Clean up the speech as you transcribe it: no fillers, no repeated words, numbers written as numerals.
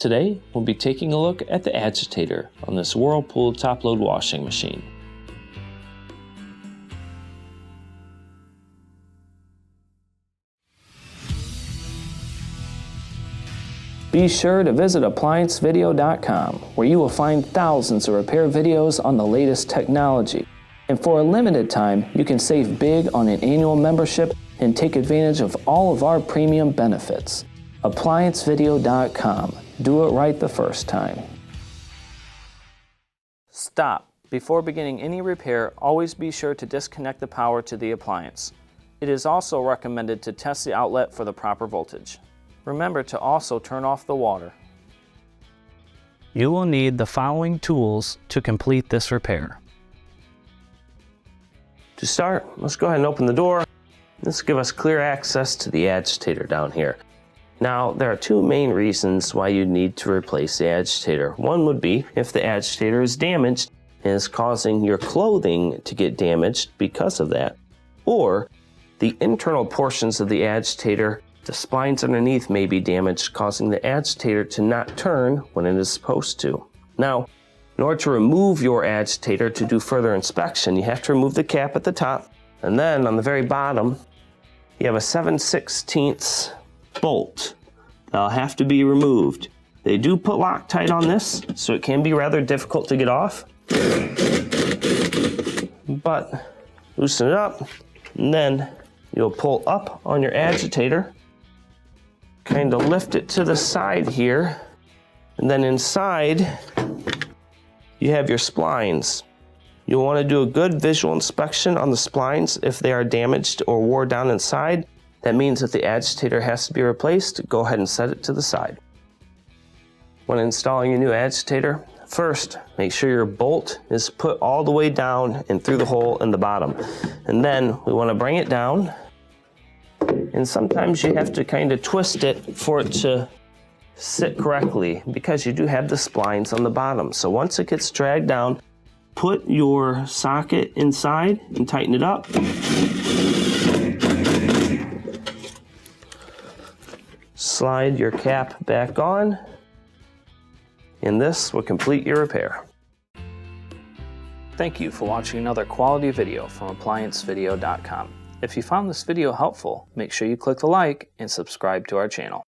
Today, we'll be taking a look at the agitator on this Whirlpool top-load washing machine. Be sure to visit ApplianceVideo.com, where you will find thousands of repair videos on the latest technology. And for a limited time, you can save big on an annual membership and take advantage of all of our premium benefits. ApplianceVideo.com. Do it right the first time. Stop. Before beginning any repair, always be sure to disconnect the power to the appliance. It is also recommended to test the outlet for the proper voltage. Remember to also turn off the water. You will need the following tools to complete this repair. To start, let's go ahead and open the door. This will give us clear access to the agitator down here. Now, there are two main reasons why you need to replace the agitator. One would be if the agitator is damaged and is causing your clothing to get damaged because of that, or the internal portions of the agitator, the splines underneath, may be damaged, causing the agitator to not turn when it is supposed to. Now, in order to remove your agitator to do further inspection, you have to remove the cap at the top, and then on the very bottom, you have a 7/16 bolt that'll have to be removed. They do put Loctite on this, so it can be rather difficult to get off. But loosen it up, and then you'll pull up on your agitator, kind of lift it to the side here, and then inside you have your splines. You'll want to do a good visual inspection on the splines. If they are damaged or wore down inside, that means that the agitator has to be replaced. Go ahead and set it to the side. When installing a new agitator, first, make sure your bolt is put all the way down and through the hole in the bottom. And then we want to bring it down. And sometimes you have to kind of twist it for it to sit correctly because you do have the splines on the bottom. So once it gets dragged down, put your socket inside and tighten it up. Slide your cap back on, and this will complete your repair. Thank you for watching another quality video from ApplianceVideo.com. If you found this video helpful, make sure you click the like and subscribe to our channel.